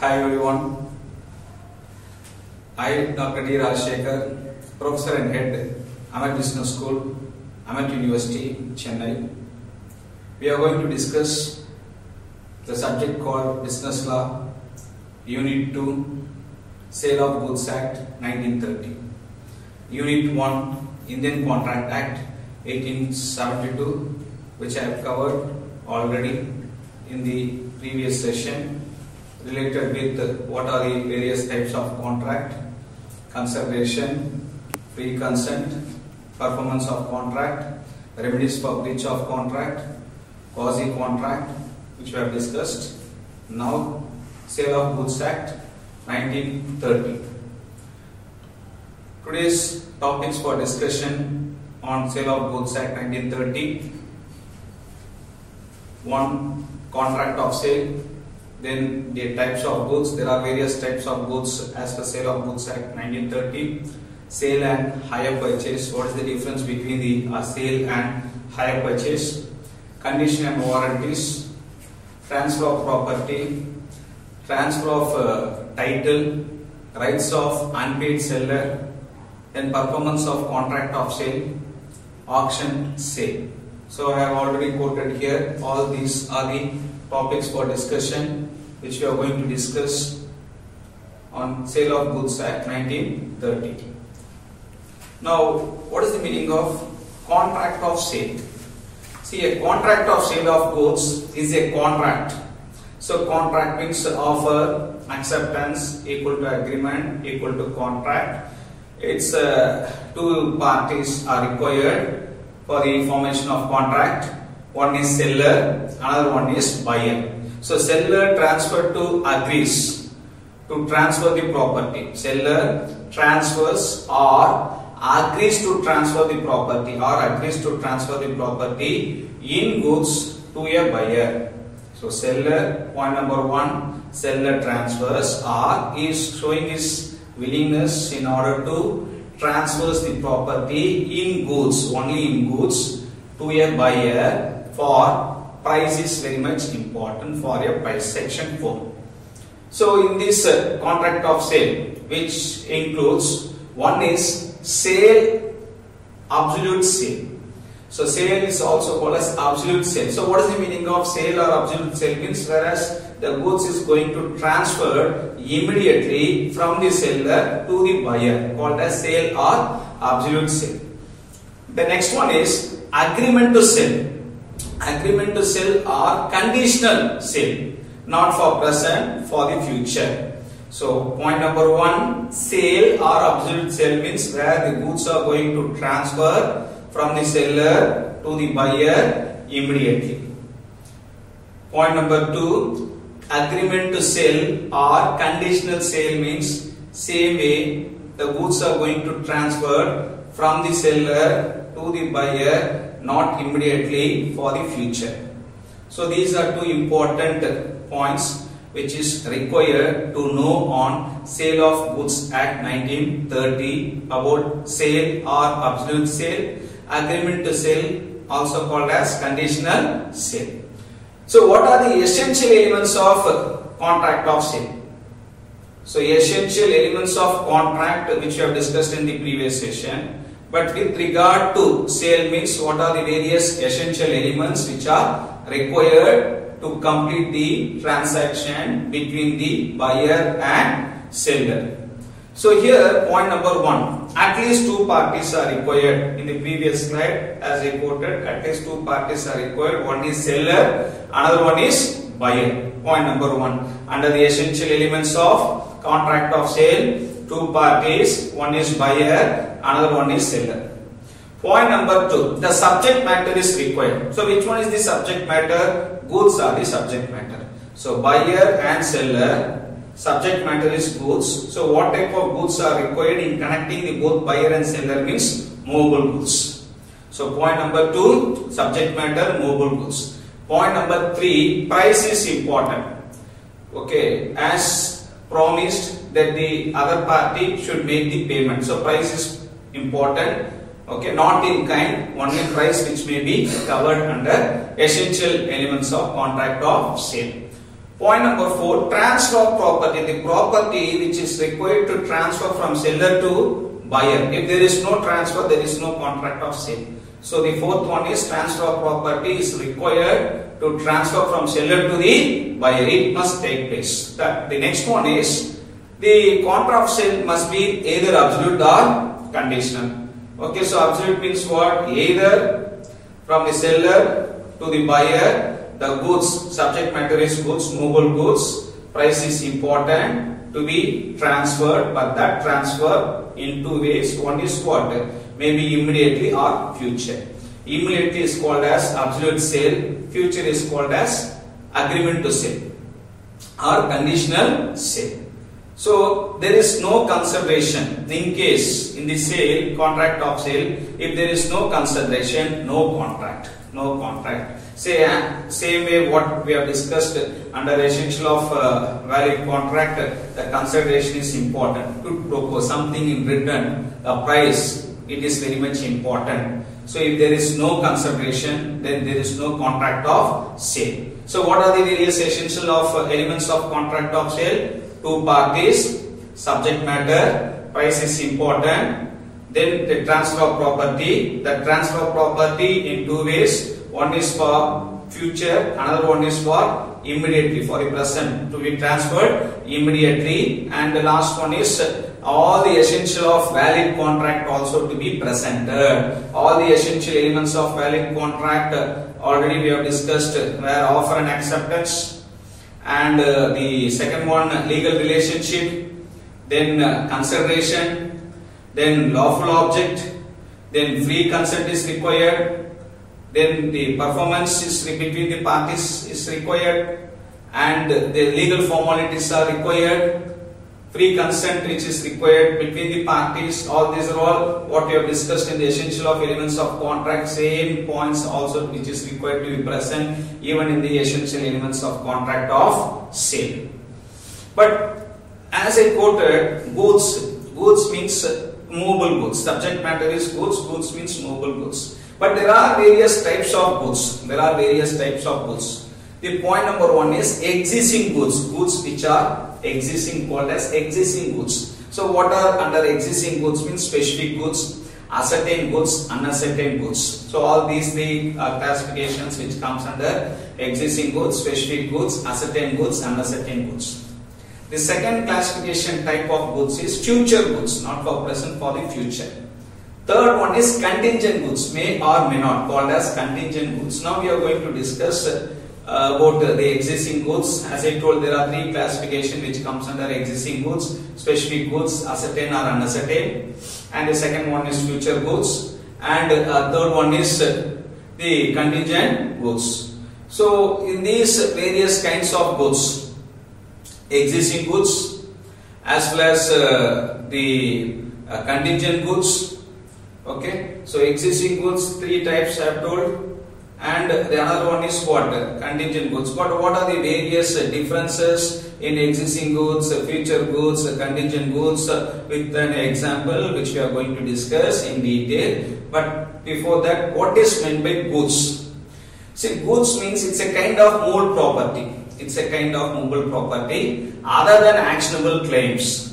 Hi everyone, I am Dr. D. Rajshekhar, Professor and Head, Amet Business School, Amet University, Chennai. We are going to discuss the subject called Business Law, Unit 2, Sale of Goods Act 1930. Unit 1, Indian Contract Act 1872, which I have covered already in the previous session, related with what are the various types of contract, consideration, free consent, performance of contract, remedies for breach of contract, quasi-contract, which we have discussed. Now, Sale of Goods Act 1930. Today's topics for discussion on Sale of Goods Act 1930. 1. Contract of sale. Then the types of goods. There are various types of goods as per Sale of Goods Act 1930. Sale and hire purchase. What is the difference between the sale and hire purchase? Condition and warranties. Transfer of property. Transfer of title. Rights of unpaid seller. Then performance of contract of sale. Auction sale. So I have already quoted here. All these are the topics for discussion which we are going to discuss on Sale of Goods Act 1930. Now, what is the meaning of contract of sale? See, a contract of sale of goods is a contract. So, contract means offer, acceptance equal to agreement equal to contract. It's two parties are required for the formation of contract. One is seller, another one is buyer. So seller transfer to agrees to transfer the property. Seller transfers or agrees to transfer the property in goods to a buyer. So seller, point number 1, seller transfers or is showing his willingness in order to transfers the property in goods, only in goods, to a buyer. For price is very much important for a price, section 4. So in this contract of sale, which includes, one is sale, absolute sale. So sale is also called as absolute sale. So what is the meaning of sale or absolute sale? Means whereas the goods is going to transfer immediately from the seller to the buyer, called as sale or absolute sale. The next one is agreement to sell. Agreement to sell or conditional sale, not for present, for the future. So point number 1, sale or absolute sale means where the goods are going to transfer from the seller to the buyer immediately. Point number 2, agreement to sell or conditional sale means same way the goods are going to transfer from the seller to the buyer, not immediately, for the future. So these are two important points which is required to know on Sale of Goods Act 1930 about sale or absolute sale, agreement to sale also called as conditional sale. So what are the essential elements of contract of sale? So essential elements of contract which we have discussed in the previous session. But with regard to sale means what are the various essential elements which are required to complete the transaction between the buyer and seller. So here point number 1, at least two parties are required. In the previous slide as I quoted, at least two parties are required. One is seller, another one is buyer. Point number 1, under the essential elements of contract of sale, two parties, one is buyer, another one is seller. Point number 2, the subject matter is required. So which one is the subject matter? Goods are the subject matter. So buyer and seller, subject matter is goods. So what type of goods are required in connecting the both buyer and seller means movable goods. So point number 2, subject matter, movable goods. Point number 3, price is important. Okay, as promised that the other party should make the payment. So price is important. Okay, not in kind, only price which may be covered under essential elements of contract of sale. Point number 4, transfer of property. The property which is required to transfer from seller to buyer. If there is no transfer, there is no contract of sale. So the fourth one is transfer of property is required to transfer from seller to the buyer. It must take place. The next one is the contract of sale must be either absolute or conditional. Okay, so absolute means what? Either from the seller to the buyer, the goods, subject matter is goods, movable goods, price is important to be transferred, but that transfer in two ways. One is what? Maybe immediately or future. Immediately is called as absolute sale, future is called as agreement to sale or conditional sale. So there is no consideration in case in the sale, contract of sale, if there is no consideration, no contract. Same way what we have discussed under essential of valid contract, the consideration is important. To propose something in return, the price, it is very much important. So if there is no consideration, then there is no contract of sale. So what are the various essential of elements of contract of sale? Two parties, subject matter, price is important. Then the transfer of property. The transfer of property in two ways. One is for future, another one is for immediately, for the present, to be transferred immediately. And the last one is all the essential of valid contract also to be presented. All the essential elements of valid contract already we have discussed were offer and acceptance, and the second one legal relationship, then consideration, then lawful object, then free consent is required, then the performance is between the parties is required, and the legal formalities are required, free consent which is required between the parties. All these are all what we have discussed in the essential of elements of contract. Same points also which is required to be present even in the essential elements of contract of sale. But as I quoted, goods means movable goods. Subject matter is goods means movable goods. But there are various types of goods. The point number 1 is existing goods. Goods which are existing, called as existing goods. So what are under existing goods means specific goods, ascertained goods, unascertained goods. So all these three classifications which comes under existing goods, specific goods, ascertained goods, unascertained goods. The second classification type of goods is future goods, not for present, for the future. Third one is contingent goods, may or may not, called as contingent goods. Now we are going to discuss about the existing goods. As I told, there are three classifications which comes under existing goods: specific goods, ascertained or unascertained, and the second one is future goods, and third one is the contingent goods. So in these various kinds of goods, existing goods as well as the contingent goods. Okay, so existing goods, three types I have told. And the another one is what? Contingent goods. But what are the various differences in existing goods, future goods, contingent goods, with an example which we are going to discuss in detail. But before that, what is meant by goods? See, goods means it's a kind of movable property. It's a kind of movable property other than actionable claims.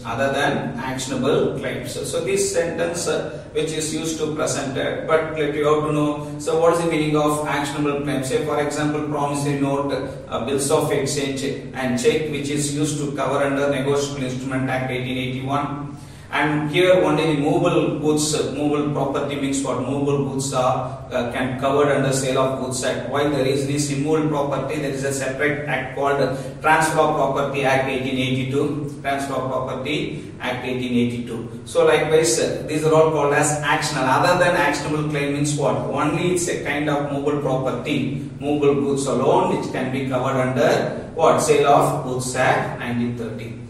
So this sentence which is used to present it, but let you have to know. So what is the meaning of actionable claims? Say for example, promissory note, bills of exchange and check, which is used to cover under Negotiable Instrument Act 1881. And here only the movable goods, movable property means what? Movable goods are can covered under Sale of Goods Act. While there is this immovable property, there is a separate act called Transfer of Property Act 1882. Transfer of Property Act 1882. So likewise, these are all called as actionable. Other than actionable claim means what? Only it's a kind of movable property, movable goods alone, which can be covered under what? Sale of Goods Act 1930.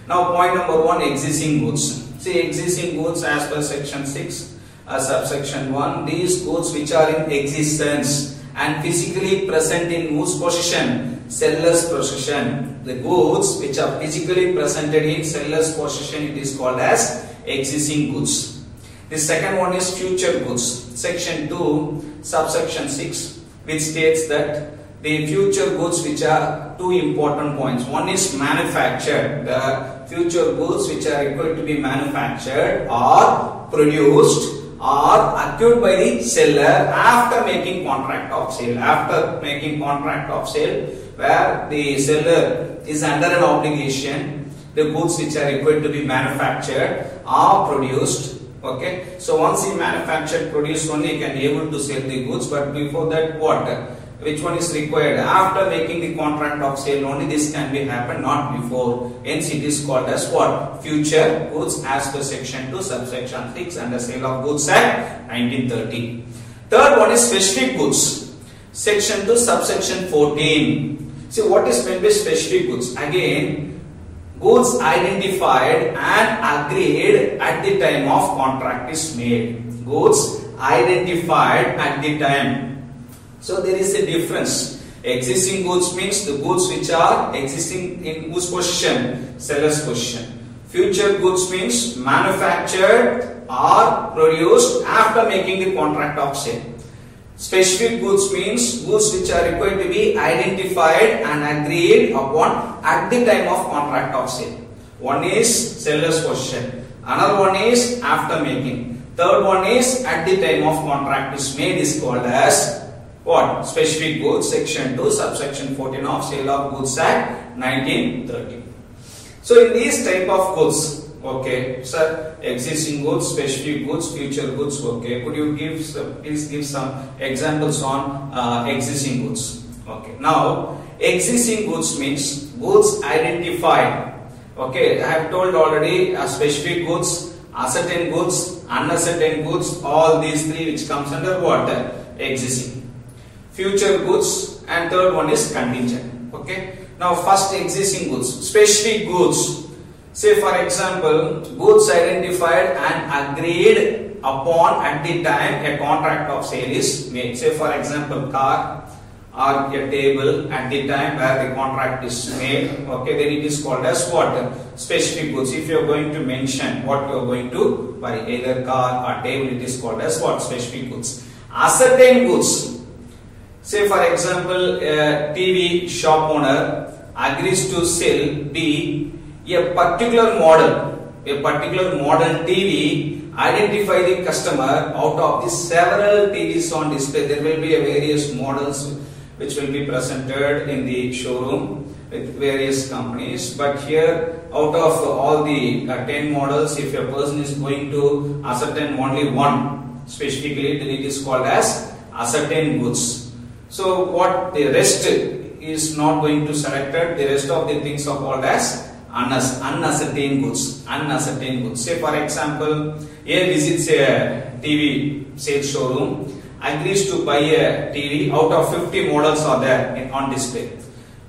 Now point number 1, existing goods. See, existing goods as per section 6, subsection 1, these goods which are in existence and physically present in whose possession? Seller's possession. The goods which are physically presented in seller's possession, it is called as existing goods. The second one is future goods. Section 2, subsection 6, which states that the future goods which are two important points. One is manufactured. The future goods which are required to be manufactured or produced or acquired by the seller after making contract of sale. After making contract of sale, where the seller is under an obligation, the goods which are required to be manufactured or produced. Okay, so once he manufactured, produced, only he can able to sell the goods. But before that, what? Which one is required? After making the contract of sale, only this can be happen, not before. Hence, it is called as what? Future goods as per section 2, subsection 6 under Sale of Goods Act 1930. Third one is specific goods. Section 2, subsection 14. See, what is meant by specific goods? Again, goods identified and agreed at the time of contract is made. Goods identified at the time. So there is a difference. Existing goods means the goods which are existing in whose possession? Seller's possession. Future goods means manufactured or produced after making the contract of sale. Specific goods means goods which are required to be identified and agreed upon at the time of contract of sale. One is seller's possession. Another one is after making. Third one is at the time of contract is made is called as what? Specific goods, section 2, subsection 14 of Sale of Goods Act 1930. So in these type of goods, okay, sir, existing goods, specific goods, future goods, okay, could you please give some examples on existing goods? Okay, now existing goods means goods identified. Okay, I have told already specific goods, ascertained goods, unascertained goods, all these three which comes under what? Existing. Future goods, and third one is contingent. Okay, now first existing goods, specific goods. Say for example, goods identified and agreed upon at the time a contract of sale is made. Say for example, car or a table at the time where the contract is made. Okay, then it is called as what? Specific goods. If you are going to mention what you are going to buy, either car or table, it is called as what? Specific goods. Ascertained goods. Say for example, a TV shop owner agrees to sell B a particular model TV, identify the customer out of the several TVs on display. There will be a various models which will be presented in the showroom with various companies, but here out of all the 10 models, if a person is going to ascertain only one specifically, then it is called as ascertained goods. So what the rest is not going to selected, the rest of the things are called as unascertained goods. Unascertained goods. Say for example, A visits a TV sales showroom, agrees to buy a TV, out of 50 models are there on display.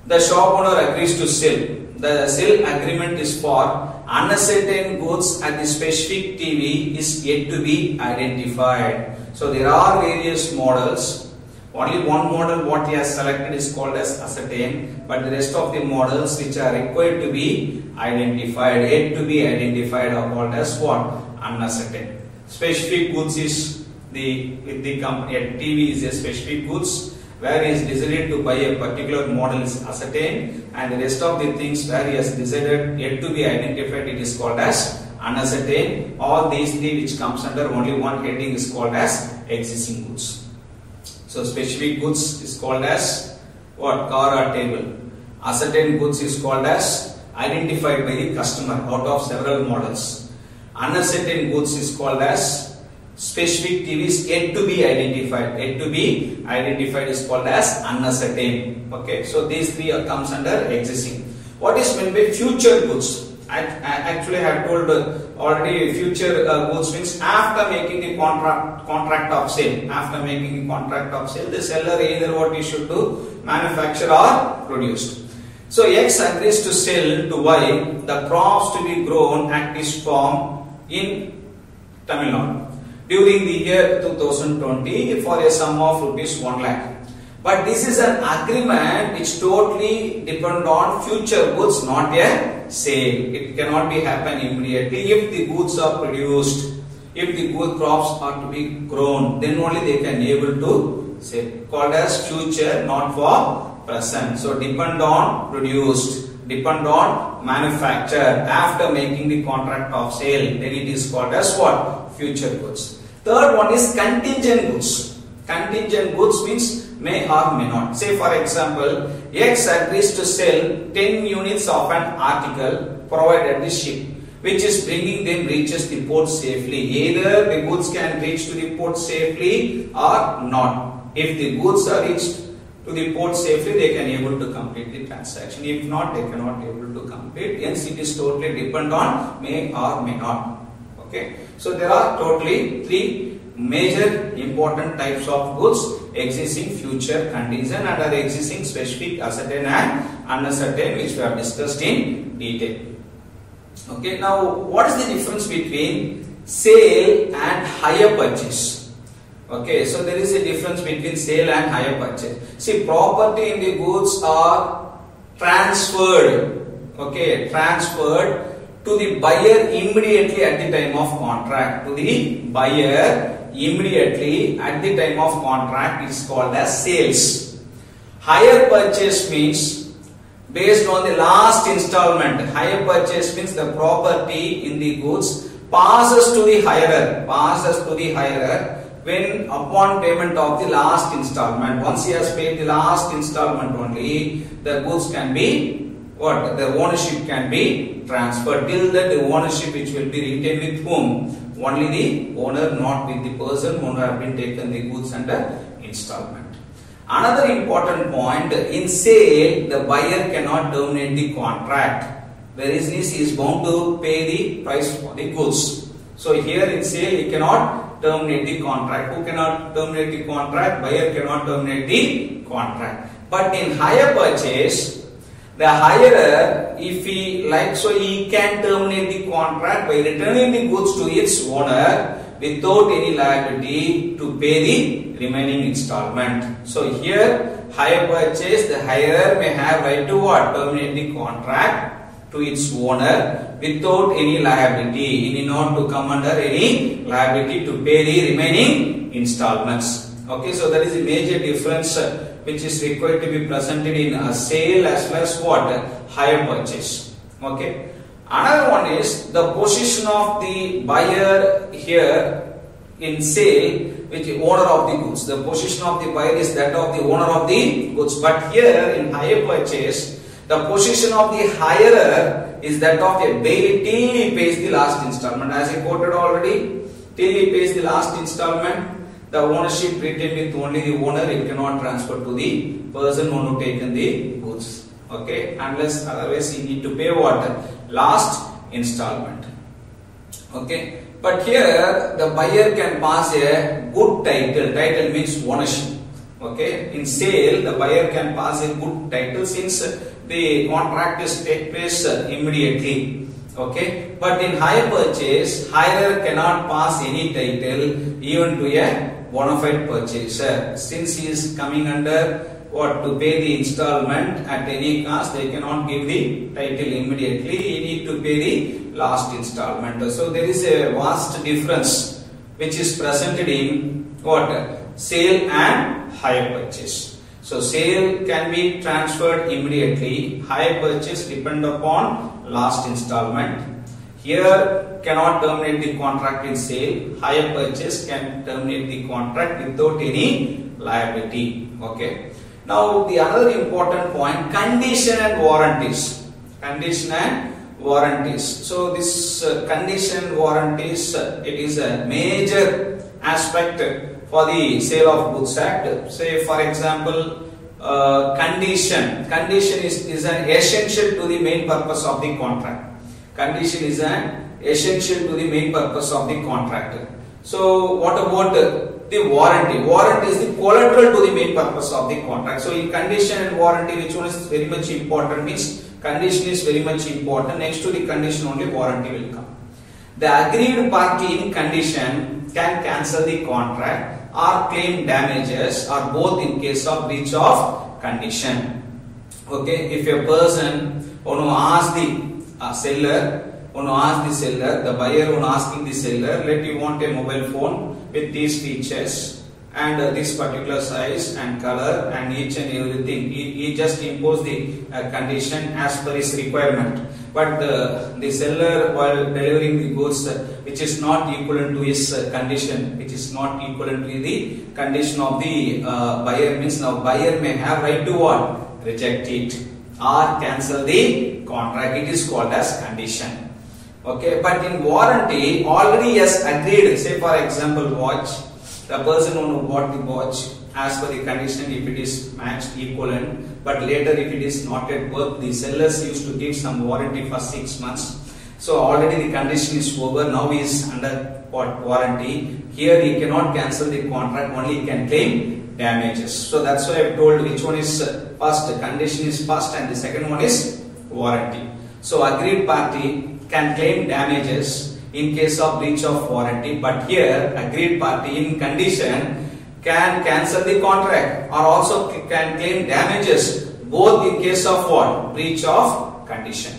The shop owner agrees to sell. The sale agreement is for unascertained goods and the specific TV is yet to be identified. So there are various models. Only one model what he has selected is called as ascertained, but the rest of the models which are required to be identified, yet to be identified, are called as what? Unascertained. Specific goods is the company. A TV is a specific goods where he is decided to buy a particular model is ascertained, and the rest of the things where he has decided yet to be identified, it is called as unascertained. All these three which comes under only one heading is called as existing goods. So specific goods is called as what? Car or table. Ascertained goods is called as identified by the customer out of several models. Unascertained goods is called as specific TVs yet to be identified. Yet to be identified is called as unascertained. Okay, so these three comes under existing. What is meant by future goods? Actually, I have told already future goods means after making the contract of sale. After making the contract of sale, the seller either what he should do, manufacture or produce. So X agrees to sell to Y the crops to be grown at his farm in Tamil Nadu during the year 2020 for a sum of rupees 1 lakh. But this is an agreement which totally depend on future goods, not a sale. It cannot be happen immediately. If the goods are produced, if the good crops are to be grown, then only they can able to sale, called as future, not for present. So depend on produced, depend on manufactured after making the contract of sale, then it is called as what? Future goods. Third one is contingent goods. Contingent goods means may or may not. Say for example, X agrees to sell 10 units of an article provided the ship which is bringing them reaches the port safely. Either the goods can reach to the port safely or not. If the goods are reached to the port safely, they can able to complete the transaction. If not, they cannot able to complete. Hence, it is totally depend on may or may not. Okay. So there are totally three major important types of goods: existing, future, contingent, and are existing, specific, ascertain, and unascertain, which we have discussed in detail. Okay. Now, what is the difference between sale and hire purchase? Okay, so there is a difference between sale and hire purchase. See, property in the goods are transferred. Okay, transferred to the buyer immediately at the time of contract. To the buyer immediately at the time of contract is called as sales. Hire purchase means based on the last installment. Hire purchase means the property in the goods passes to the hirer. Passes to the hirer when upon payment of the last installment. Once he has paid the last installment only, the goods can be what? The ownership can be transferred. Till that, the ownership which will be retained with whom? Only the owner, not with the person who have been taken the goods under installment. Another important point, in sale, the buyer cannot terminate the contract. Whereas he is bound to pay the price for the goods. So here in sale, he cannot terminate the contract. Who cannot terminate the contract? Buyer cannot terminate the contract. But in hire purchase, the hirer, if he likes, so he can terminate the contract by returning the goods to its owner without any liability to pay the remaining installment. So here, hire purchase, the hirer may have right to what? Terminate the contract to its owner without any liability. He need not to come under any liability to pay the remaining installments. Okay, so that is a major difference which is required to be presented in a sale as well as what? Hire purchase. Okay. Another one is the position of the buyer here in sale, which is owner of the goods. The position of the buyer is that of the owner of the goods. But here in hire purchase, the position of the hirer is that of a bailey till he pays the last installment. As I quoted already, till he pays the last installment, the ownership retained with only the owner. It cannot transfer to the person who taken the goods. Okay, unless otherwise he need to pay what? Last installment. Okay, but here the buyer can pass a good title. Title means ownership. Okay, in sale the buyer can pass a good title since the contract is take place immediately. Okay, but in hire purchase, hirer cannot pass any title even to a bona fide purchaser. Since he is coming under what? To pay the installment at any cost, they cannot give the title immediately. He need to pay the last installment. So there is a vast difference which is presented in what? Sale and hire purchase. So sale can be transferred immediately. Hire purchase depend upon last installment. Here cannot terminate the contract in sale. Hire purchase can terminate the contract without any liability. Okay. Now the other important point, condition and warranties. Condition and warranties. So this condition warranties, it is a major aspect for the Sale of Goods Act. Say for example, condition. Condition is an essential to the main purpose of the contract. Condition is an essential to the main purpose of the contract. So what about the warranty? Warranty is the collateral to the main purpose of the contract. So in condition and warranty, which one is very much important? Means condition is very much important. Next to the condition only warranty will come. The agreed party in condition can cancel the contract or claim damages, or both in case of breach of condition. Okay, if a person asks the seller, the buyer asking the seller, let you want a mobile phone with these features, and this particular size and color and each and everything. He just imposed the condition as per his requirement. But the seller, while delivering the goods which is not equivalent to his condition, which is not equivalent to the condition of the buyer, means now buyer may have right to what? Reject it or cancel the contract. It is called as condition. Okay, but in warranty already he has agreed. Say for example watch, the person who bought the watch, as per the condition, if it is matched equivalent, but later if it is not at work, the sellers used to give some warranty for 6 months. So already the condition is over, now he is under warranty. Here he cannot cancel the contract, only he can claim damages. So that's why I have told which one is first. The condition is first and the second one is warranty. So agreed party can claim damages in case of breach of warranty, but here agreed party in condition can cancel the contract or also can claim damages both in case of what? Breach of condition.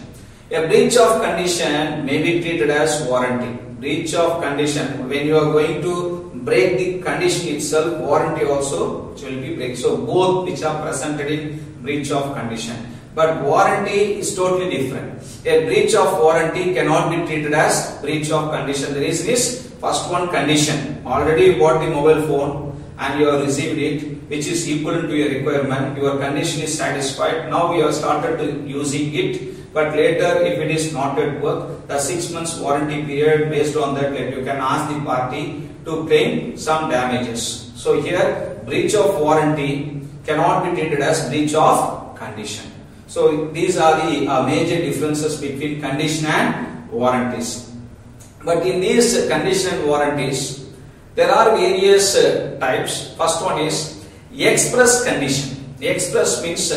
A breach of condition may be treated as warranty. Breach of condition, when you are going to break the condition itself, warranty also will be break. So both which are presented in breach of condition. But warranty is totally different. A breach of warranty cannot be treated as breach of condition. The reason is first one, condition. Already you bought the mobile phone and you have received it, which is equal to your requirement. Your condition is satisfied. Now you have started to using it, but later if it is not at work, the 6 months warranty period, based on that you can ask the party to claim some damages. So here breach of warranty cannot be treated as breach of condition. So these are the major differences between condition and warranties. But in these condition and warranties, there are various types. First one is express condition. The express means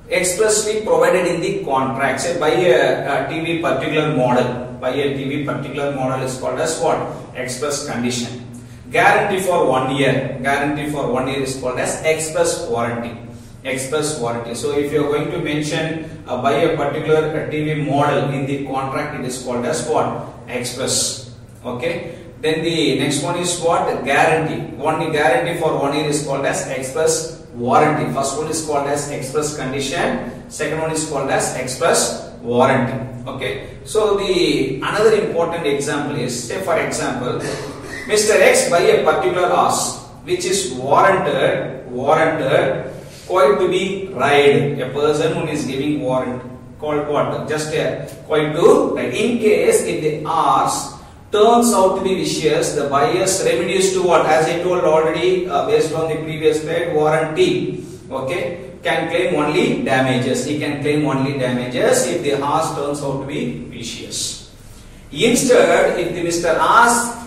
expressly provided in the contract. Say buy a TV particular model. Buy a TV particular model is called as what? Express condition. Guarantee for 1 year. Guarantee for 1 year is called as express warranty. Express warranty. So if you are going to mention buy a particular TV model in the contract, it is called as what? Express. Okay. Then the next one is what? Guarantee. Guarantee for 1 year is called as express warranty. First one is called as express condition. Second one is called as express warranty. Okay. So the another important example is, say for example, Mr. X buy a particular horse which is warranted quite to be ride. A person who is giving warrant called what? Just quite to ride. In case if the horse turns out to be vicious, the buyer's remedies to what? As I told already, based on the previous slide, warranty. Okay, can claim only damages. He can claim only damages if the horse turns out to be vicious. Instead, if the Mr.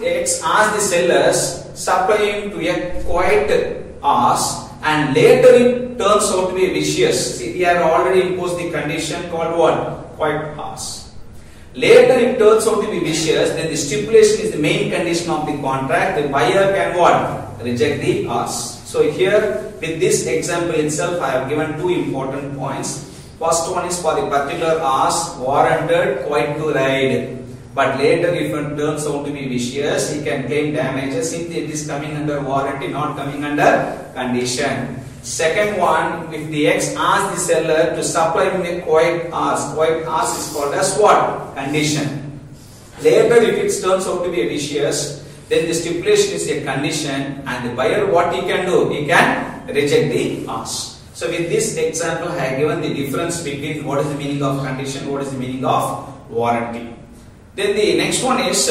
X asks the sellers supply him to a quiet horse and later it turns out to be vicious, see, he had already imposed the condition called what? Quiet horse. Later it turns out to be vicious, then the stipulation is the main condition of the contract. The buyer can what? Reject the horse. So here with this example itself I have given two important points. First one is for the particular horse warranted quite to ride, but later if it turns out to be vicious, he can claim damages if it is coming under warranty, not coming under condition. Second one, if the X asks the seller to supply him a quiet horse is called as what? Condition. Later if it turns out to be vicious, then the stipulation is a condition, and the buyer what he can do? He can reject the horse. So with this example I have given the difference between what is the meaning of condition, what is the meaning of warranty. Then the next one is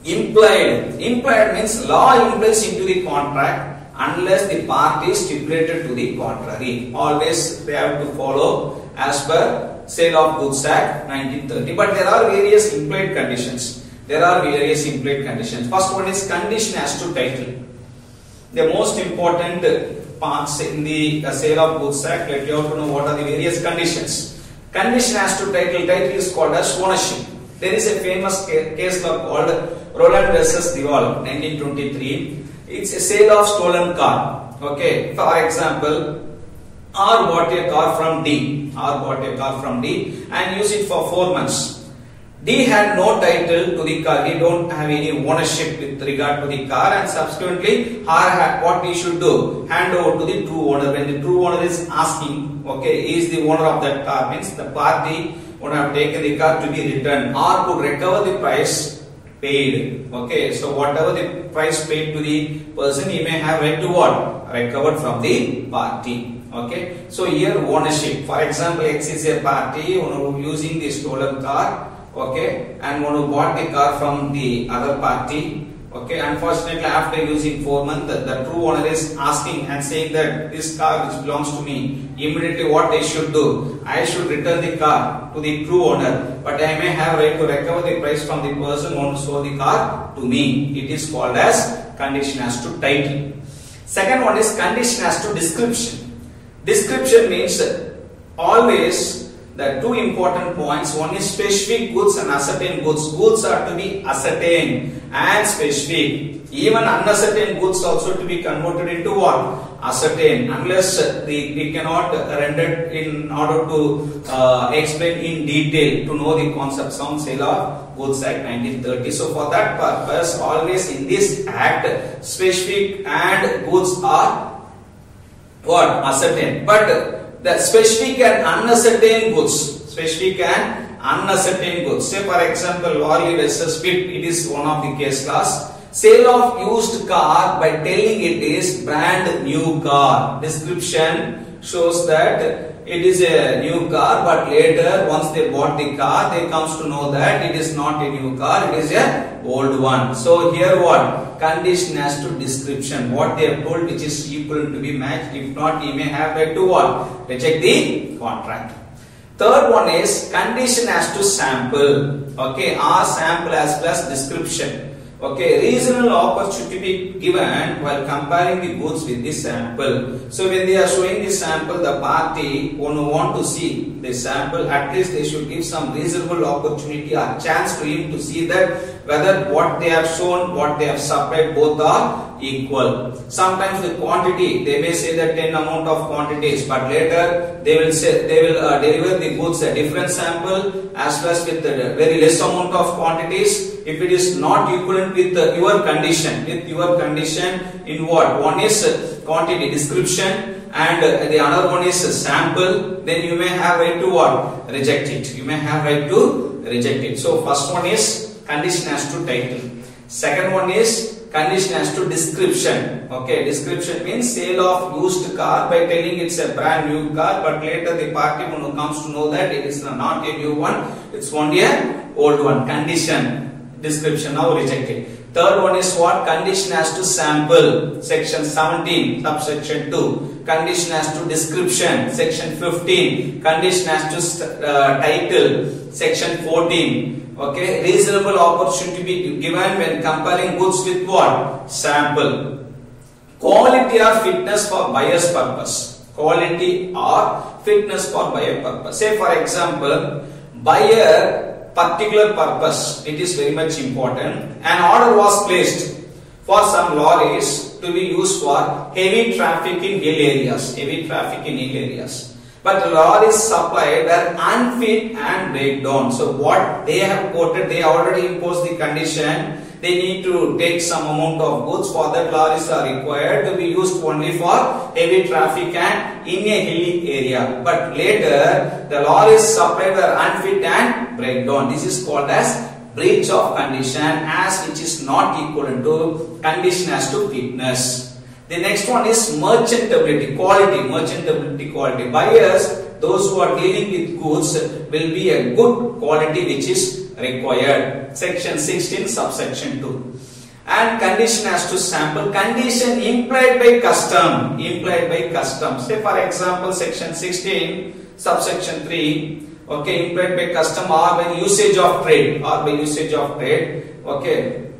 implied. Implied means law implies into the contract unless the party stipulated to the contrary. Always they have to follow as per Sale of Goods Act 1930. But there are various implied conditions. First one is condition as to title. The most important parts in the Sale of Goods Act, let you have to know what are the various conditions. Condition as to title. Title is called as ownership. There is a famous case law called Roland versus Duval, 1923. It's a sale of stolen car. Okay, for example, R bought a car from D. And use it for 4 months. D had no title to the car. He don't have any ownership with regard to the car, and subsequently R had what he should do? Hand over to the true owner. When the true owner is asking, okay, he is the owner of that car, means the party would have taken the car to be returned. R could recover the price paid. Okay, so whatever the price paid to the person, he may have right to what? Recovered from the party. Okay, so here ownership. For example, X is a party using the stolen car. Okay, and one who bought the car from the other party. Okay, unfortunately, after using 4 months, the true owner is asking and saying that this car which belongs to me. Immediately, what I should do? I should return the car to the true owner, but I may have right to recover the price from the person who sold the car to me. It is called as condition as to title. Second one is condition as to description. Description means always the two important points. One is specific goods and ascertained goods. Goods are to be ascertained and specific. Even unascertained goods also to be converted into what? Ascertained. Unless we cannot render in order to explain in detail to know the concepts on Sale of Goods Act 1930. So for that purpose, always in this act, specific and goods are what? Ascertained. But the specific and unascertained goods. Specific and unascertained goods. Say for example, lorry versus Swift. It is one of the case laws. Sale of used car by telling it is brand new car. Description shows that it is a new car, but later once they bought the car, they comes to know that it is not a new car, it is a old one. So here what? Condition as to description. What they have told which is equal to be matched. If not, he may have right to what? Reject the contract. Third one is condition as to sample. Okay, R sample as plus description. Okay, reasonable opportunity to be given while comparing the goods with the sample. So when they are showing the sample, the party who want to see the sample, at least they should give some reasonable opportunity or chance to him to see that whether what they have shown, what they have supplied, both are equal. Sometimes the quantity, they may say that 10 amount of quantities, but later they will say they will deliver the goods a different sample as well as with a very less amount of quantities. If it is not equivalent with your condition, in what? One is quantity description and the another one is sample, then you may have right to what? Reject it. You may have right to reject it. So first one is condition as to title. Second one is condition as to description. Okay, description means sale of used car by telling it's a brand new car, but later the party who comes to know that it is not a new one, it's only an old one. Condition. Description now rejected. Third one is what? Condition as to sample, section 17, subsection 2. Condition as to description, section 15. Condition as to title, section 14. Okay, reasonable opportunity to be given when comparing goods with what? Sample. Quality or fitness for buyer's purpose. Quality or fitness for buyer purpose. Say for example, buyer particular purpose, it is very much important. An order was placed for some lorries to be used for heavy traffic in hill areas. But the lorries supplied were unfit and breakdown. So what they have quoted, they already imposed the condition. They need to take some amount of goods. For that, lorries are required to be used only for heavy traffic and in a hilly area. But later, the lorries supplied were unfit and breakdown. This is called as breach of condition, as which is not equal to condition as to fitness. The next one is merchantability, quality. Buyers, those who are dealing with goods, will be a good quality which is required. Section 16, subsection 2. And condition as to sample, condition implied by custom. Say for example, section 16, subsection 3. Okay, implied by custom or by usage of trade. Okay.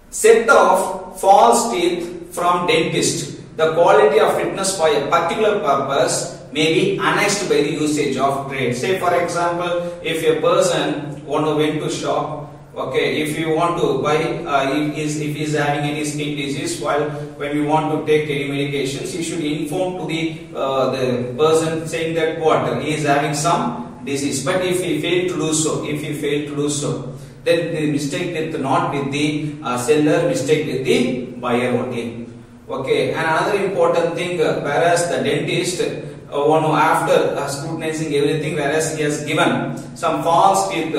Set of false teeth from dentist. The quality of fitness for a particular purpose may be annexed by the usage of trade. Say for example, if a person went to shop, okay, if you want to buy, if he is having any skin disease, when you want to take any medications, you should inform to the person saying that what he is having some disease. But if he failed to do so, then the mistake is not with the seller, mistake with the buyer only. Okay, and another important thing, whereas the dentist after scrutinizing everything, whereas he has given some false teeth,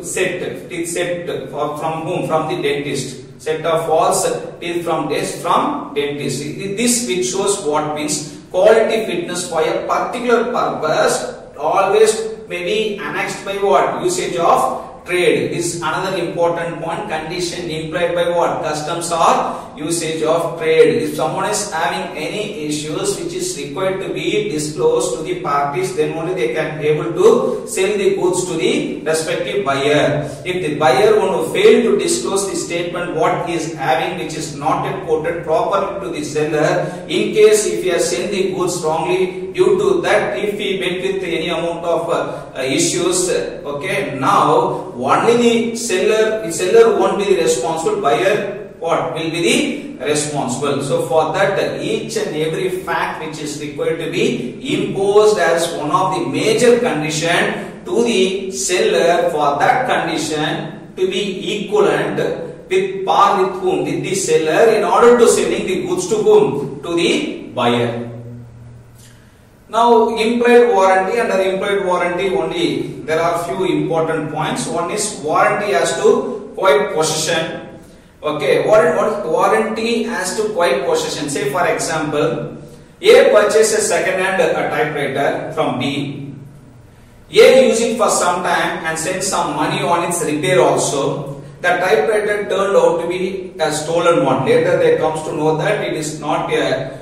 set from whom? From the dentist. Set of false teeth from dentist. This which shows what means quality fitness for a particular purpose always may be annexed by what? Usage of trade. This is another important point. Condition implied by what? Customs or usage of trade. If someone is having any issues which is required to be disclosed to the parties, then only they can be able to sell the goods to the respective buyer. If the buyer want to fail to disclose the statement what he is having, which is not yet quoted properly to the seller, in case if he has sent the goods wrongly, due to that if he met with any amount of issues, okay, now only the seller won't be the responsible, buyer what will be the responsible. So for that, each and every fact which is required to be imposed as one of the major condition to the seller, for that condition to be equivalent with par with whom? With the seller, in order to selling the goods to whom? To the buyer. Now, implied warranty. Under implied warranty only there are few important points. One is warranty as to quiet possession. Okay, what warranty as to quiet possession? Say for example, A purchases second-hand typewriter from B. A use it for some time and sends some money on its repair also. The typewriter turned out to be a stolen one. Later they comes to know that it is not a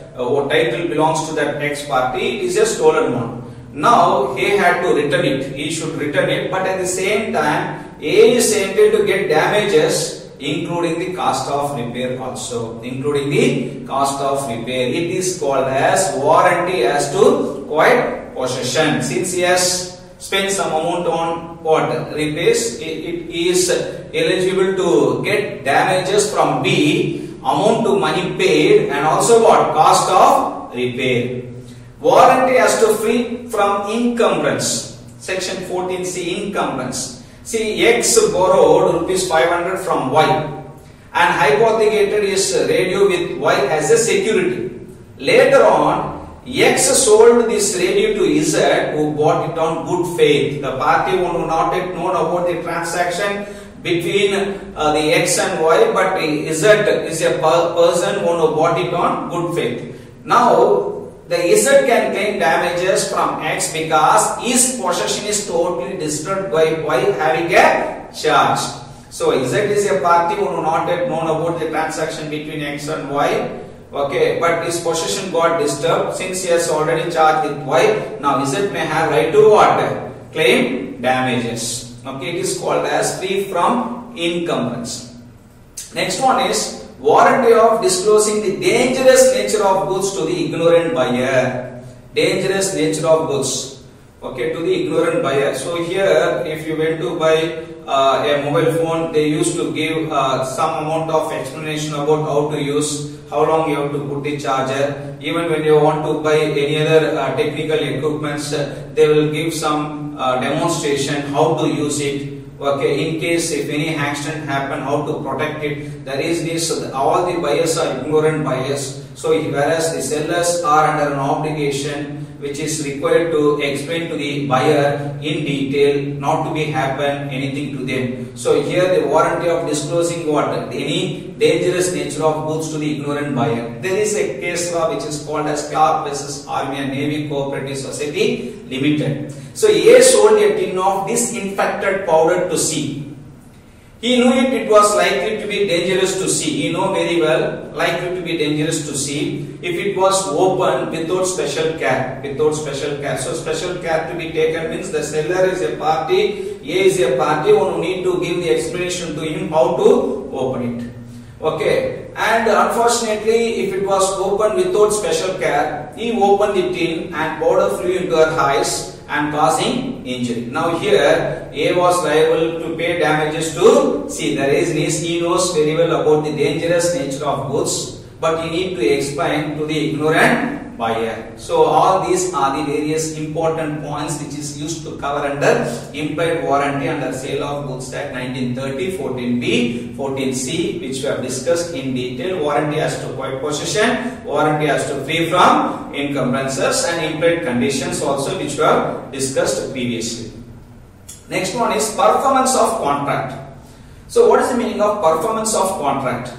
title belongs to that X party, it is a stolen one. Now he had to return it, he should return it, but at the same time A is entitled to get damages including the cost of repair also. Including the cost of repair. It is called as warranty as to quiet possession. Since he has spent some amount on what? Repairs, it is eligible to get damages from B, amount to money paid, and also what? Cost of repair. Warranty as to free from encumbrance. Section 14C, encumbrance. See, X borrowed rupees 500 from Y and hypothecated his radio with Y as a security. Later on, X sold this radio to Z, who bought it on good faith. The party who not yet known about the transaction between the X and Y, but Z is a person who bought it on good faith. Now, the Z can claim damages from X because his possession is totally disturbed by Y having a charge. So Z is a party who not yet known about the transaction between X and Y. Okay, but his possession got disturbed since he has already charged with Y. Now Z may have right to what? Claim damages. Okay, it is called as free from encumbrance. Next one is warranty of disclosing the dangerous nature of goods to the ignorant buyer. Dangerous nature of goods, okay, to the ignorant buyer. So here, if you went to buy a mobile phone, they used to give some amount of explanation about how to use, how long you have to put the charger. Even when you want to buy any other technical equipments, they will give some demonstration how to use it. Okay, in case if any accident happen, how to protect it. There is this, all the buyers are ignorant buyers. So whereas the sellers are under an obligation which is required to explain to the buyer in detail, not to be happen anything to them. So here the warranty of disclosing what? Any dangerous nature of goods to the ignorant buyer. There is a case law which is called as Clark vs. Army and Navy Cooperative Society Limited. So A sold a tin of disinfected powder to C. He knew it was likely to be dangerous to see. He knew very well likely to be dangerous to see if it was opened without special care. Without special care. So special care to be taken means the seller is a party, A is a party who need to give the explanation to him how to open it. Okay, and unfortunately if it was opened without special care, he opened the tin and powder flew into her eyes and causing injury. Now here A was liable to pay damages to C. The reason is he knows very well about the dangerous nature of goods, but he need to explain to the ignorant buyer. So all these are the various important points which is used to cover under implied warranty under Sale of Goods Act 1930, 14B, 14C, which we have discussed in detail. Warranty as to quiet possession, warranty as to free from encumbrances, and implied conditions also, which we have discussed previously. Next one is performance of contract. So what is the meaning of performance of contract?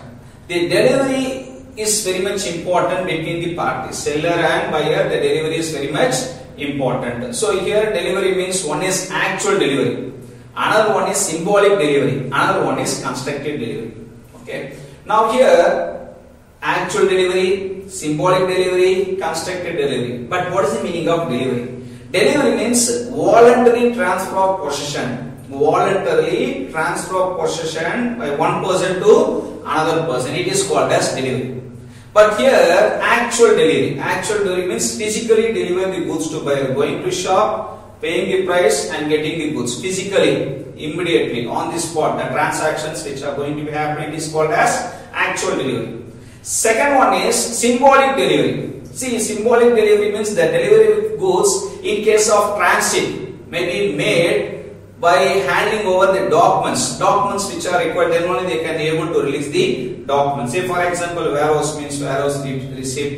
The delivery is very much important between the parties, seller and buyer. The delivery is very much important. So here delivery means one is actual delivery, another one is symbolic delivery, another one is constructive delivery. Okay. Now here actual delivery, symbolic delivery, constructive delivery. But what is the meaning of delivery? Delivery means voluntary transfer of possession. Voluntarily transfer of possession by one person to another person. It is called as delivery. But here actual delivery. Actual delivery means physically deliver the goods to buyer. Going to shop, paying the price and getting the goods physically, immediately, on the spot. The transactions which are going to be happening is called as actual delivery. Second one is symbolic delivery. See, symbolic delivery means the delivery of goods in case of transit may be made by handing over the documents which are required. Then only they can be able to release the documents. Say for example, warehouse means warehouse receipt,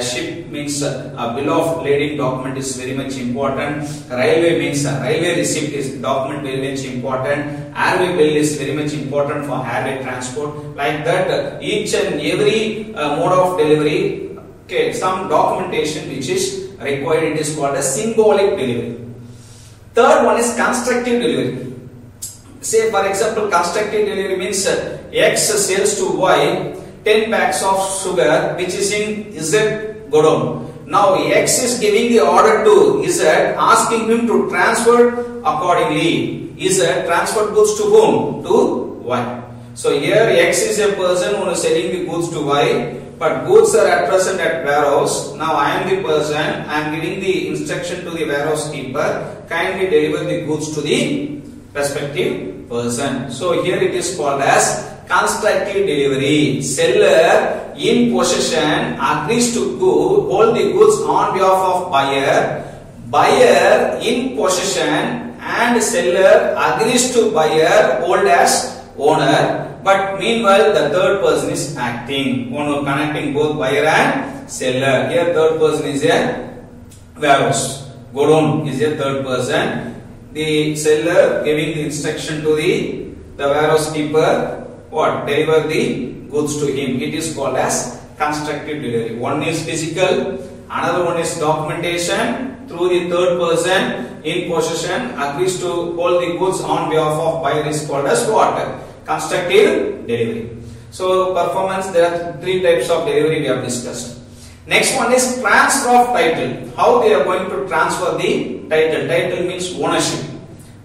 ship means a bill of lading document is very much important. Railway means railway receipt is document very much important. Airway bill is very much important for airway transport. Like that, each and every mode of delivery, okay, some documentation which is required, it is called as symbolic delivery. Third one is constructive delivery. Say for example, constructive delivery means X sells to Y 10 bags of sugar which is in Z godown. Now X is giving the order to Z, asking him to transfer accordingly. Z transferred goods to whom? To Y. So here X is a person who is selling the goods to Y, but goods are at present at warehouse. Now I am the person, I am giving the instruction to the warehouse keeper, kindly deliver the goods to the respective person. So here it is called as constructive delivery. Seller in possession agrees to hold the goods on behalf of buyer. Buyer in possession and seller agrees to buyer hold as owner. But meanwhile, the third person is acting, connecting both buyer and seller. Here, third person is a warehouse. Godown is a third person. The seller giving the instruction to the warehouse keeper, what? Deliver the goods to him. It is called as constructive delivery. One is physical, another one is documentation. Through the third person in possession agrees to hold the goods on behalf of buyer is called as what? Constructive delivery. So performance, there are three types of delivery we have discussed. Next one is transfer of title. How they are going to transfer the title. Title means ownership.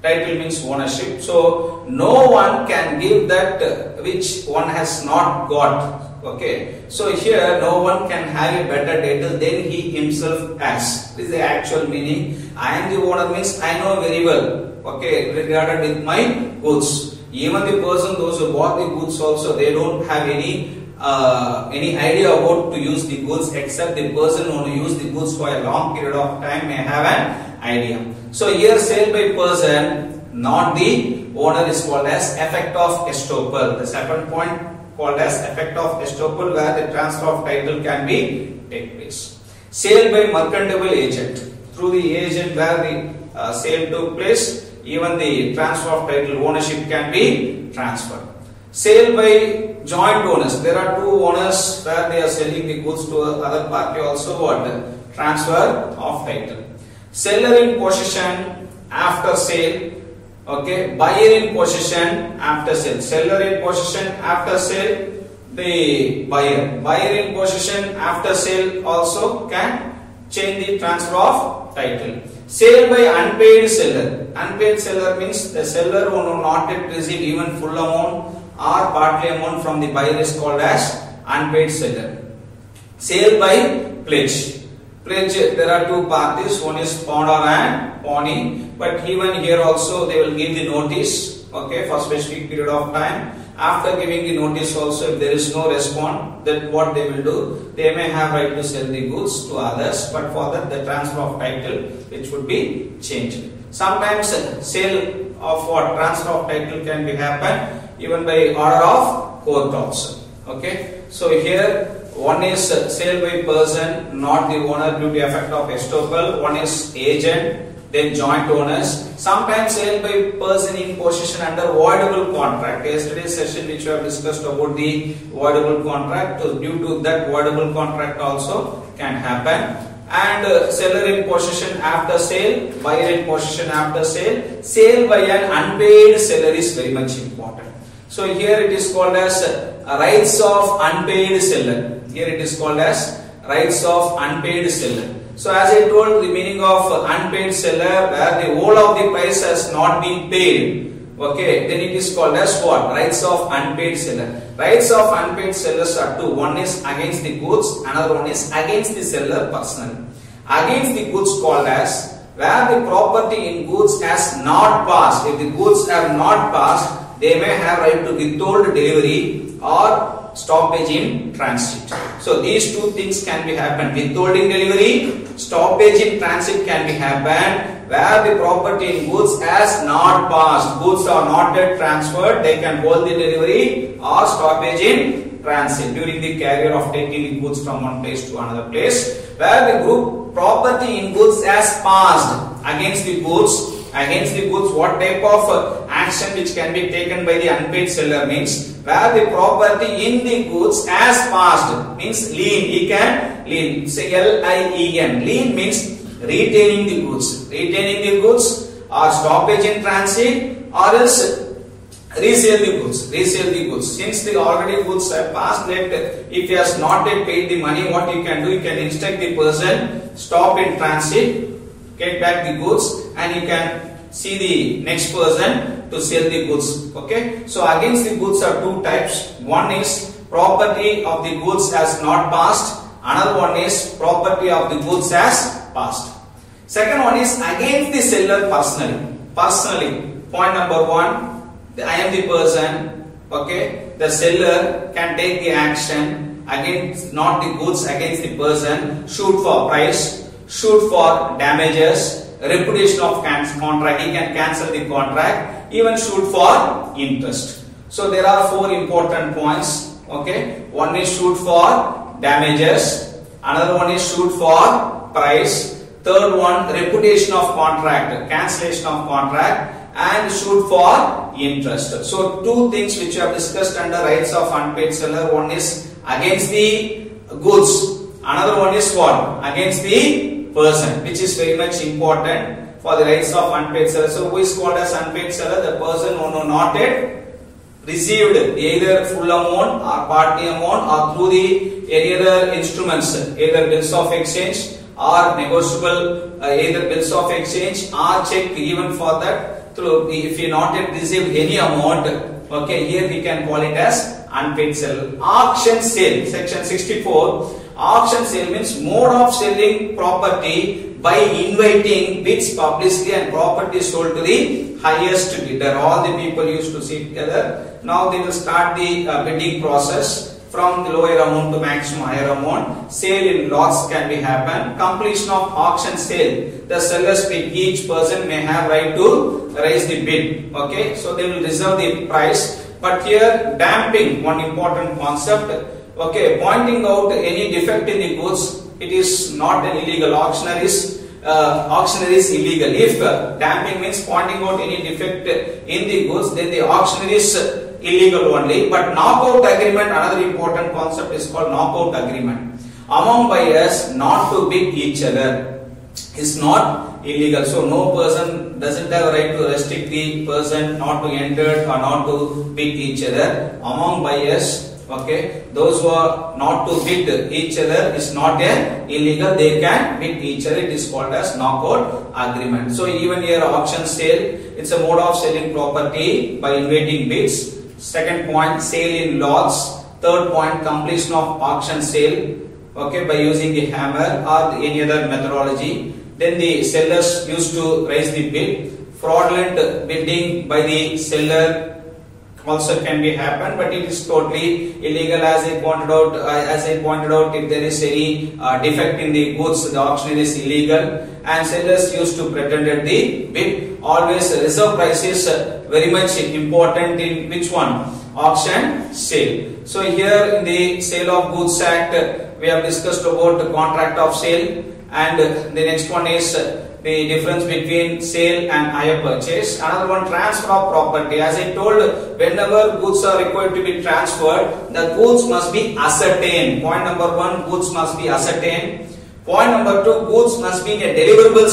Title means ownership. So no one can give that which one has not got. Okay. So here no one can have a better title than he himself has. This is the actual meaning. I am the owner means I know very well. Okay, regarded with my goods. Even the person, those who bought the goods also, they don't have any idea about to use the goods, except the person who use the goods for a long period of time may have an idea. So here sale by person, not the owner, is called as effect of estoppel. The second point called as effect of estoppel, where the transfer of title can be take place. Sale by mercantile agent. Through the agent where the sale took place, even the transfer of title ownership can be transferred. Sale by joint owners. There are two owners where they are selling the goods to other party also. What? Transfer of title. Seller in possession after sale. Okay. Buyer in possession after sale. Seller in possession after sale. The buyer. Buyer in possession after sale also can change the transfer of title. Sale by unpaid seller. Unpaid seller means the seller who not yet received even full amount or partly amount from the buyer is called as unpaid seller. Sale by pledge. Pledge, there are two parties, one is pawnee and pawnee, but even here also they will give the notice okay, for specific period of time. After giving the notice also, if there is no response, then what they will do, they may have right to sell the goods to others, but for that the transfer of title which would be changed. Sometimes sale of what transfer of title can be happen even by order of court also. Okay, so here one is sale by person, not the owner due to effect of estoppel. One is agent, then joint owners. Sometimes sale by person in possession under voidable contract. Yesterday's session which we have discussed about the voidable contract, so due to that voidable contract also can happen. And seller in possession after sale, buyer in possession after sale. Sale by an unpaid seller is very much important. So here it is called as rights of unpaid seller. Here it is called as rights of unpaid seller. So as I told, the meaning of unpaid seller, where the whole of the price has not been paid, okay, then it is called as what? Rights of unpaid seller. Rights of unpaid sellers are two. One is against the goods, another one is against the seller personally. Against the goods called as where the property in goods has not passed. If the goods have not passed, they may have right to withhold delivery or stoppage in transit. So these two things can be happen. Withholding delivery, stoppage in transit can be happen where the property in goods has not passed. Goods are not yet transferred. They can hold the delivery or stoppage in transit during the carrier of taking the goods from one place to another place. Where the group property in goods has passed. Against the goods. Against the goods, what type of action which can be taken by the unpaid seller means where the property in the goods has passed means lien. He can lien. Say L-I-E-N. Lien means retaining the goods. Retaining the goods or stoppage in transit or else resale the goods. Resale the goods. Since the already goods have passed, that if he has not yet paid the money, what you can do, you can instruct the person stop in transit, get back the goods, and you can see the next person to sell the goods. Okay, so against the goods are two types. One is property of the goods has not passed. Another one is property of the goods has passed. Second one is against the seller personally. Personally, point number one, I am the person. Okay, the seller can take the action against not the goods, against the person. Shoot for price, shoot for damages, repudiation of contract, he can cancel the contract, even shoot for interest. So there are four important points. Okay, one is shoot for damages, another one is shoot for price, third one repudiation of contract, cancellation of contract, and shoot for interest. So two things which we have discussed under rights of unpaid seller. One is against the goods, another one is what? Against the person, which is very much important for the rights of unpaid seller. So who is called as unpaid seller? The person who not yet received either full amount or partly amount or through the any other instruments, either bills of exchange or negotiable, either bills of exchange or check, even for that through if you not yet received any amount. Okay, here we can call it as unpaid seller. Auction sale, section 64. Auction sale means mode of selling property by inviting bids publicly and property sold to the highest bidder. All the people used to sit together. Now they will start the bidding process from the lower amount to maximum higher amount. Sale in lots can be happen. Completion of auction sale. The sellers bid, each person may have right to raise the bid. Okay, so they will reserve the price. But here damping, one important concept. Okay, pointing out any defect in the goods, it is not an illegal. Auctioneer is illegal. If damping means pointing out any defect in the goods, then the auctioneer is illegal only. But knockout agreement, another important concept is called knockout agreement. Among buyers not to bid each other is not illegal. So no person doesn't have a right to restrict the person not to enter or not to bid each other. Among buyers, okay, those who are not to bid each other is not illegal. They can bid each other. It is called as knockout agreement. So even here auction sale, it's a mode of selling property by inviting bids. Second point, sale in lots. Third point, completion of auction sale, okay, by using the hammer or any other methodology. Then the sellers used to raise the bid. fraudulent bidding by the seller also can be happen, but it is totally illegal. As I pointed out, if there is any defect in the goods, the auction is illegal, and sellers used to pretend at the bid. Always reserve price is very much important in which one? Auction sale. So here in the Sale of Goods Act, we have discussed about the contract of sale, and the next one is the difference between sale and hire purchase. Another one, transfer of property. As I told, whenever goods are required to be transferred, the goods must be ascertained. Point number 1, goods must be ascertained. Point number 2, goods must be in a deliverable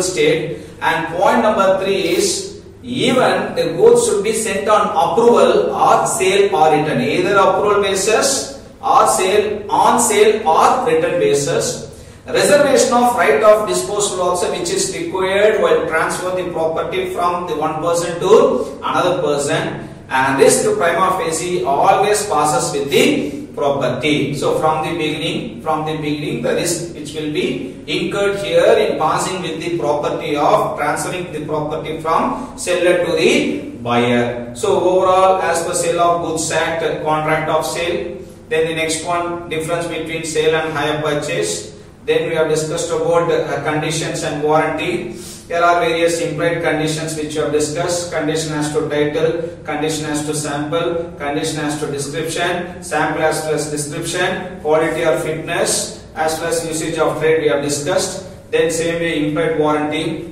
state. And point number 3 is, even the goods should be sent on approval or sale or return. Either approval basis or on sale or return basis. Reservation of right of disposal also, which is required while transferring the property from the one person to another person, and risk to prima facie always passes with the property. So from the beginning the risk which will be incurred here in passing with the property of transferring the property from seller to the buyer. So overall, as per Sale of Goods Act, contract of sale. Then the next one, difference between sale and hire purchase. Then we have discussed about conditions and warranty. There are various implied conditions which we have discussed. Condition as to title, condition as to sample, condition as to description, sample as well as description, quality or fitness, as well as usage of trade we have discussed. Then same way implied warranty,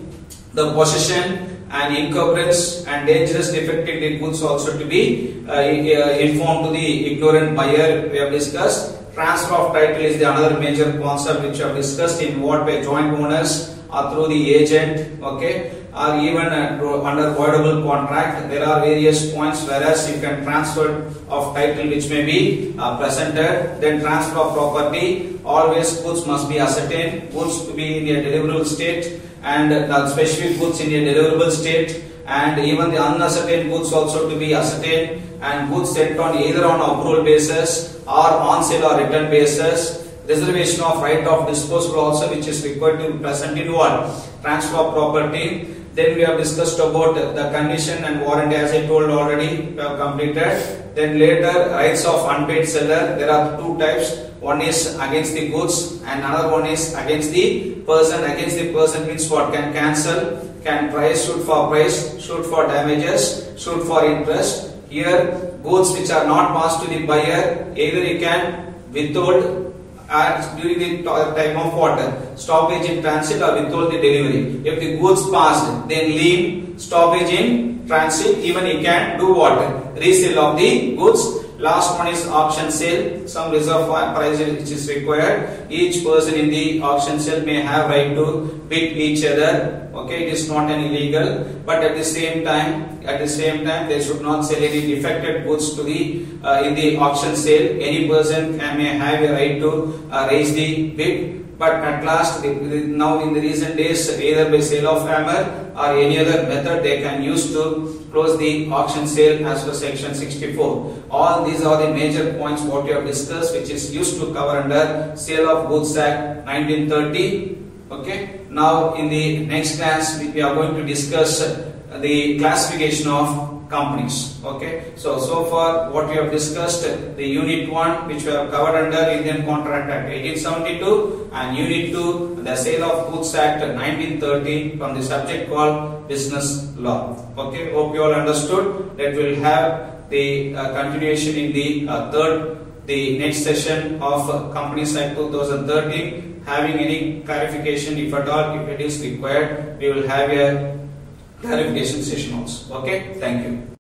the possession and incumbrance and dangerous defective the goods also to be informed to the ignorant buyer we have discussed. Transfer of title is the another major concept which we have discussed, in what way joint owners or through the agent, okay, or even under voidable contract. There are various points whereas you can transfer of title which may be presented. Then transfer of property, always goods must be ascertained, goods to be in a deliverable state, and the specific goods in a deliverable state, and even the unascertained goods also to be ascertained, and goods sent on either on approval basis or on sale or return basis. Reservation of right of disposal also, which is required to be present in what? Transfer of property. Then we have discussed about the condition and warranty, as I told already, we have completed. Then later, rights of unpaid seller. There are two types. One is against the goods and another one is against the person. Against the person means what? Can cancel, can price, shoot for price, shoot for damages, shoot for interest. Here, goods which are not passed to the buyer, either you can withhold during the time of what? Stoppage in transit, or withhold the delivery. If the goods passed, then leave stoppage in transit, even you can do what? Resale of the goods. Last one is auction sale. Some reserve price which is required. Each person in the auction sale may have right to bid each other. Okay, it is not an illegal, but at the same time, they should not sell any defective goods to the in the auction sale. Any person may have a right to raise the bid. But at last, now in the recent days, either by sale of hammer or any other method, they can use to close the auction sale as per section 64. All these are the major points what we have discussed, which is used to cover under Sale of Goods Act 1930. Okay. Now in the next class, we are going to discuss the classification of companies. Okay, so far what we have discussed, the unit 1 which we have covered under Indian Contract Act 1872, and unit 2 the Sale of Goods Act 1930 from the subject called business law. Okay, hope you all understood. That will have the continuation in the next session of Companies Act 2013. Having any clarification, if at all, if it is required, we will have a clarification session also. Okay, thank you.